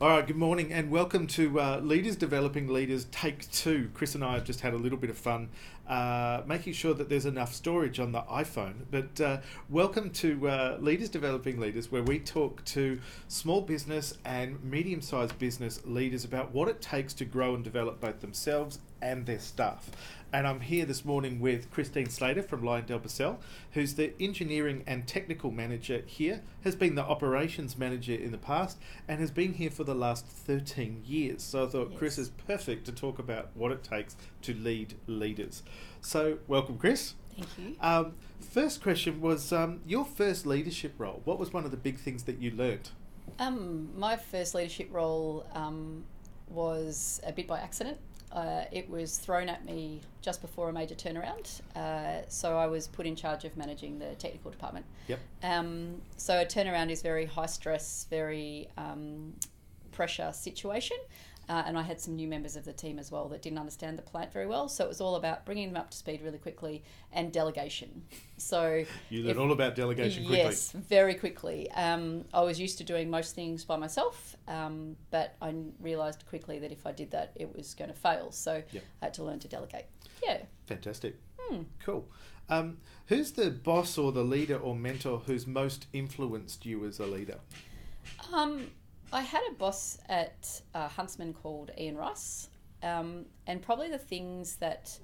All right, good morning and welcome to Leaders Developing Leaders Take Two. Chris and I have just had a little bit of fun making sure that there's enough storage on the iPhone. But welcome to Leaders Developing Leaders, where we talk to small business and medium-sized business leaders about what it takes to grow and develop both themselves and their staff. And I'm here this morning with Kristine Slater from Lyondellbasell, who's the engineering and technical manager here, has been the operations manager in the past, and has been here for the last 13 years. So I thought Yes. Chris is perfect to talk about what it takes to lead leaders. So welcome, Chris. Thank you. First question was your first leadership role. What was one of the big things that you learnt? My first leadership role was a bit by accident. It was thrown at me just before a major turnaround. So I was put in charge of managing the technical department. Yep. So a turnaround is very high stress, very pressure situation. And I had some new members of the team as well that didn't understand the plant very well. So it was all about bringing them up to speed really quickly and delegation. So You learn all about delegation quickly. Yes, very quickly. I was used to doing most things by myself, but I realised quickly that if I did that, it was going to fail. So Yep. I had to learn to delegate. Yeah. Fantastic. Cool. Who's the boss or the leader or mentor who's most influenced you as a leader? I had a boss at Huntsman called Ian Rice, and probably the things that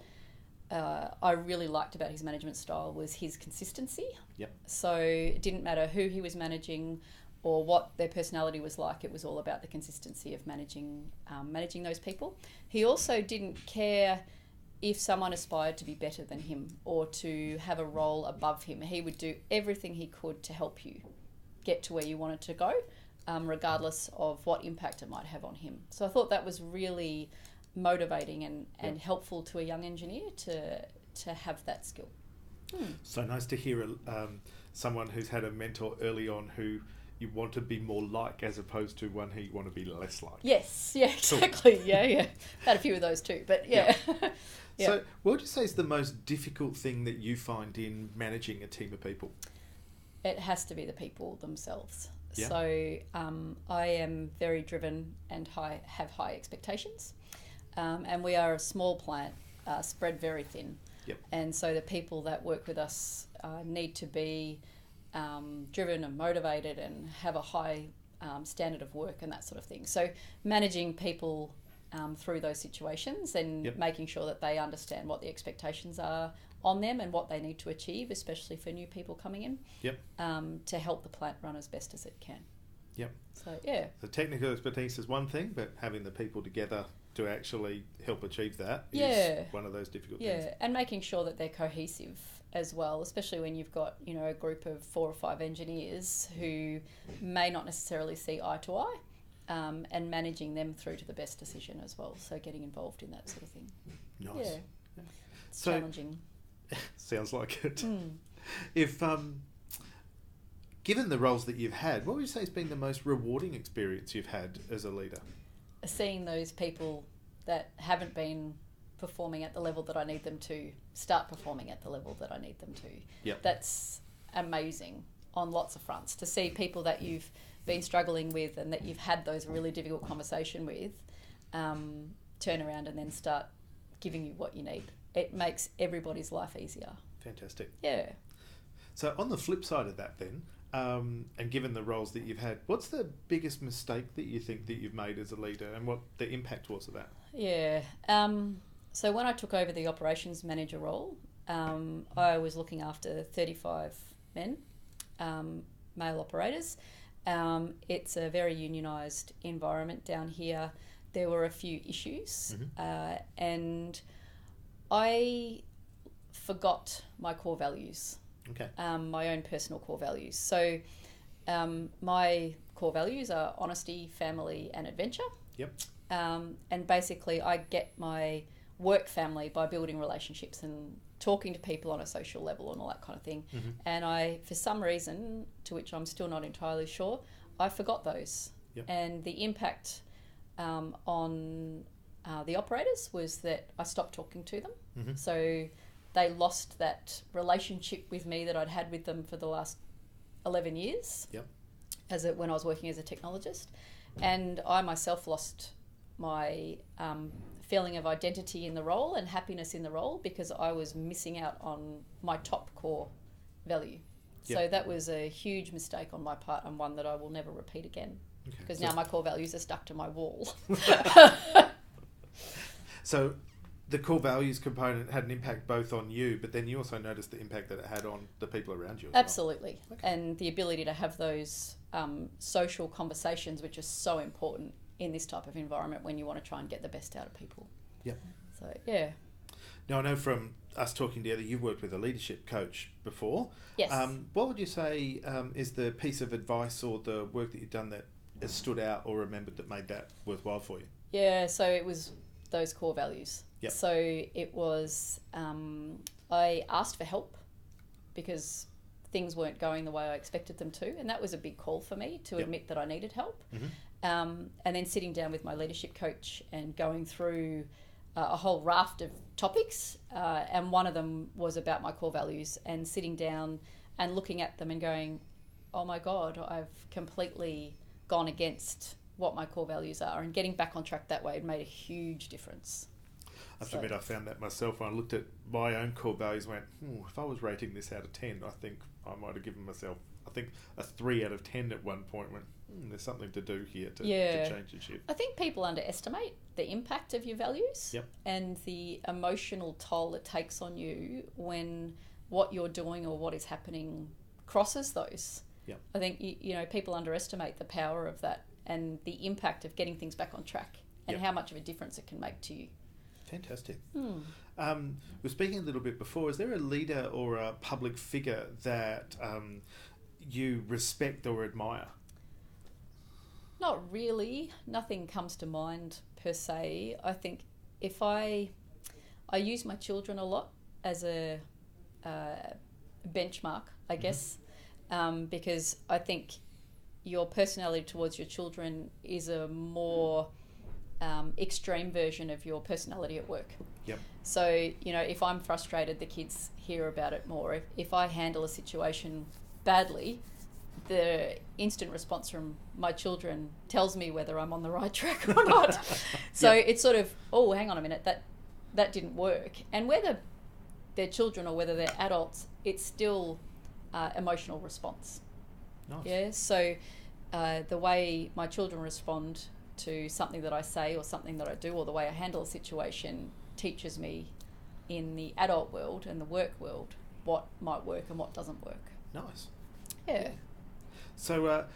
I really liked about his management style was his consistency. Yep. So it didn't matter who he was managing or what their personality was like. It was all about the consistency of managing those people. He also didn't care if someone aspired to be better than him or to have a role above him. He would do everything he could to help you get to where you wanted to go, regardless of what impact it might have on him. So I thought that was really motivating and helpful to a young engineer to have that skill. So nice to hear someone who's had a mentor early on who you want to be more like as opposed to one who you want to be less like. Yes, yeah, exactly. Cool. Yeah. Had a few of those too, but yeah. Yeah. So what would you say is the most difficult thing that you find in managing a team of people? It has to be the people themselves. Yeah. So I am very driven and have high expectations. And we are a small plant, spread very thin. Yep. And so the people that work with us need to be driven and motivated and have a high standard of work and that sort of thing. So managing people through those situations and Yep. making sure that they understand what the expectations are on them and what they need to achieve, especially for new people coming in, Yep. to help the plant run as best as it can. Yep. So, yeah. The technical expertise is one thing, but having the people together to actually help achieve that is Yeah. one of those difficult Yeah, things. and making sure that they're cohesive as well, especially when you've got, a group of 4 or 5 engineers who may not necessarily see eye to eye, and managing them through to the best decision as well. So getting involved in that sort of thing. Nice. Yeah. It's So- challenging. Sounds like it. If given the roles that you've had, what would you say has been the most rewarding experience you've had as a leader? Seeing those people that haven't been performing at the level that I need them to start performing at the level that I need them to. Yep. That's amazing on lots of fronts. To see people that you've been struggling with and that you've had those really difficult conversation with turn around and then start giving you what you need. It makes everybody's life easier. Fantastic. Yeah. So on the flip side of that then, and given the roles that you've had, what's the biggest mistake that you think that you've made as a leader and what the impact was of that? Yeah. So when I took over the operations manager role, I was looking after 35 men, male operators. It's a very unionised environment down here. There were a few issues, and I forgot my core values. Okay. My own personal core values. So my core values are honesty, family and adventure. Yep. And basically I get my work family by building relationships and talking to people on a social level and all that kind of thing. And I, for some reason, to which I'm still not entirely sure, I forgot those. Yep. And the impact on the operators was that I stopped talking to them. So they lost that relationship with me that I'd had with them for the last 11 years. Yep. When I was working as a technologist. And I myself lost my feeling of identity in the role and happiness in the role because I was missing out on my top core value. Yep. So that was a huge mistake on my part, and one that I will never repeat again, because now my core values are stuck to my wall. So the core values component had an impact both on you, but then you also noticed the impact that it had on the people around you as Absolutely. well. Okay. And the ability to have those social conversations, which are so important in this type of environment when you want to try and get the best out of people. Yep. So, yeah. Now, I know from us talking together, you've worked with a leadership coach before. Yes. What would you say is the piece of advice or the work that you've done that has stood out or remembered that made that worthwhile for you? Yeah, so it was those core values. Yep. So it was, I asked for help because things weren't going the way I expected them to, and that was a big call for me to admit that I needed help. And then sitting down with my leadership coach and going through a whole raft of topics, and one of them was about my core values, and sitting down and looking at them and going, oh my God, I've completely gone against what my core values are, and getting back on track that way, it made a huge difference. I have to admit, I found that myself when I looked at my own core values. Went, if I was rating this out of 10, I think I might have given myself, a 3 out of 10 at one point. Went, there's something to do here to change the ship. I think people underestimate the impact of your values and the emotional toll it takes on you when what you're doing or what is happening crosses those. I think people underestimate the power of that and the impact of getting things back on track and how much of a difference it can make to you. Fantastic. We were speaking a little bit before. Is there a leader or a public figure that you respect or admire? Not really. Nothing comes to mind per se. I think if I use my children a lot as a benchmark, I guess, because I think your personality towards your children is a more extreme version of your personality at work. So, if I'm frustrated, the kids hear about it more. If I handle a situation badly, the instant response from my children tells me whether I'm on the right track or not. So it's sort of, oh, hang on a minute, that didn't work. And whether they're children or whether they're adults, it's still emotional response. Nice. Yeah. So the way my children respond to something that I say or something that I do, or the way I handle a situation, teaches me in the adult world and the work world what might work and what doesn't work. Nice. Yeah. So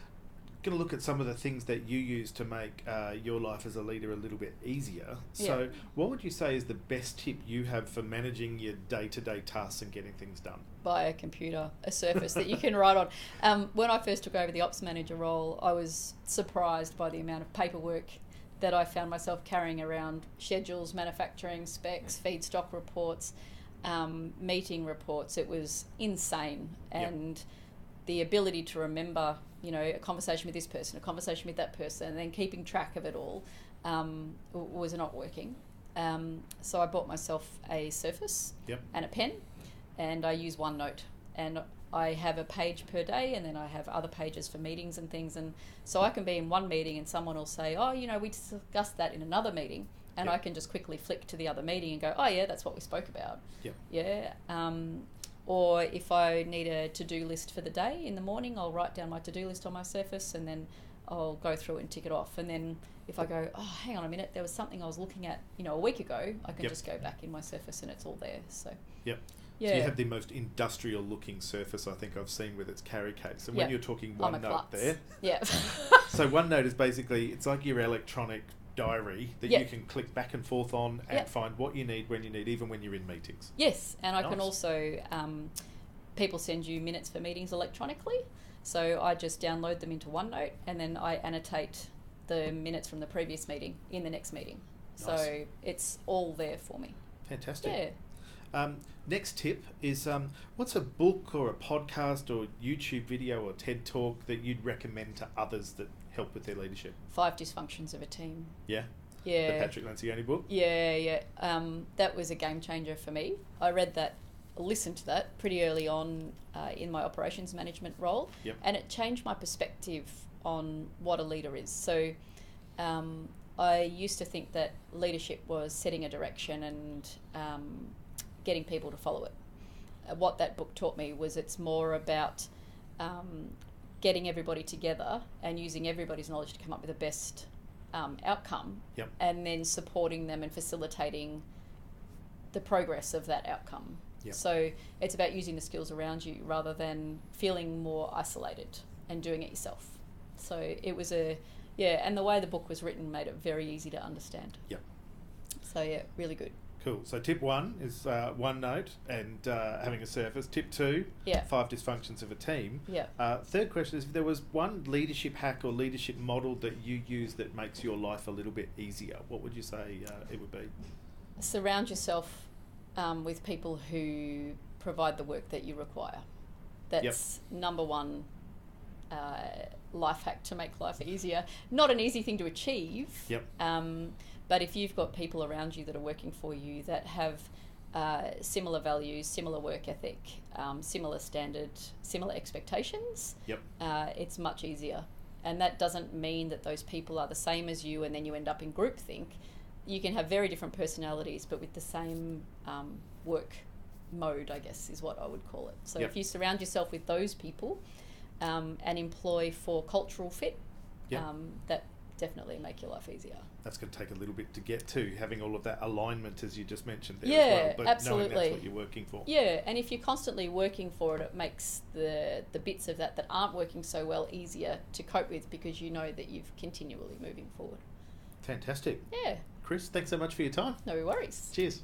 going to look at some of the things that you use to make your life as a leader a little bit easier. So what would you say is the best tip you have for managing your day-to-day tasks and getting things done? Buy a computer, a Surface that you can write on. When I first took over the ops manager role, I was surprised by the amount of paperwork that I found myself carrying around: schedules, manufacturing specs, feedstock reports, meeting reports. It was insane. And the ability to remember, a conversation with this person, a conversation with that person, and then keeping track of it all was not working. So I bought myself a Surface and a pen, and I use OneNote. And I have a page per day, and then I have other pages for meetings and things. And so I can be in one meeting and someone will say, oh, we discussed that in another meeting. And I can just quickly flick to the other meeting and go, oh, yeah, that's what we spoke about. Or if I need a to-do list for the day in the morning, I'll write down my to-do list on my Surface, and then I'll go through it and tick it off. And then if I go, oh, hang on a minute, there was something I was looking at, a week ago, I can just go back in my Surface and it's all there. So So you have the most industrial looking Surface I think I've seen with its carry case. And when you're talking OneNote there. So OneNote is basically, it's like your electronic diary that you can click back and forth on and find what you need when you need, even when you're in meetings. Yes, and I can also, people send you minutes for meetings electronically, so I just download them into OneNote, and then I annotate the minutes from the previous meeting in the next meeting. Nice. So it's all there for me. Fantastic. Next tip is, what's a book or a podcast or YouTube video or TED Talk that you'd recommend to others that help with their leadership? 5 Dysfunctions of a Team. The Patrick Lencioni book? That was a game changer for me. I listened to that pretty early on in my operations management role, and it changed my perspective on what a leader is. So I used to think that leadership was setting a direction and getting people to follow it. What that book taught me was it's more about getting everybody together and using everybody's knowledge to come up with the best outcome, Yep. and then supporting them and facilitating the progress of that outcome. Yep. So it's about using the skills around you rather than feeling more isolated and doing it yourself. So it was and the way the book was written made it very easy to understand. Yep. So yeah, really good. Cool. So tip 1 is OneNote and having a surface. Tip 2, Yeah. 5 dysfunctions of a team. Yeah. Third question is, if there was one leadership hack or leadership model that you use that makes your life a little bit easier, what would you say it would be? Surround yourself with people who provide the work that you require. That's number one life hack to make life easier. Not an easy thing to achieve. Yep. But if you've got people around you that are working for you that have similar values, similar work ethic, similar standard, similar expectations, Yep. It's much easier. And that doesn't mean that those people are the same as you and then you end up in groupthink. You can have very different personalities, but with the same work mode, I guess, is what I would call it. So Yep. if you surround yourself with those people and employ for cultural fit, Yep. that definitely make your life easier. That's going to take a little bit to get to, having all of that alignment, as you just mentioned there Yeah, as well. But absolutely. knowing that's what you're working for. Yeah, and if you're constantly working for it, it makes the bits of that aren't working so well easier to cope with because you know that you've continually moving forward. Fantastic. Yeah, Chris, thanks so much for your time. no worries. Cheers.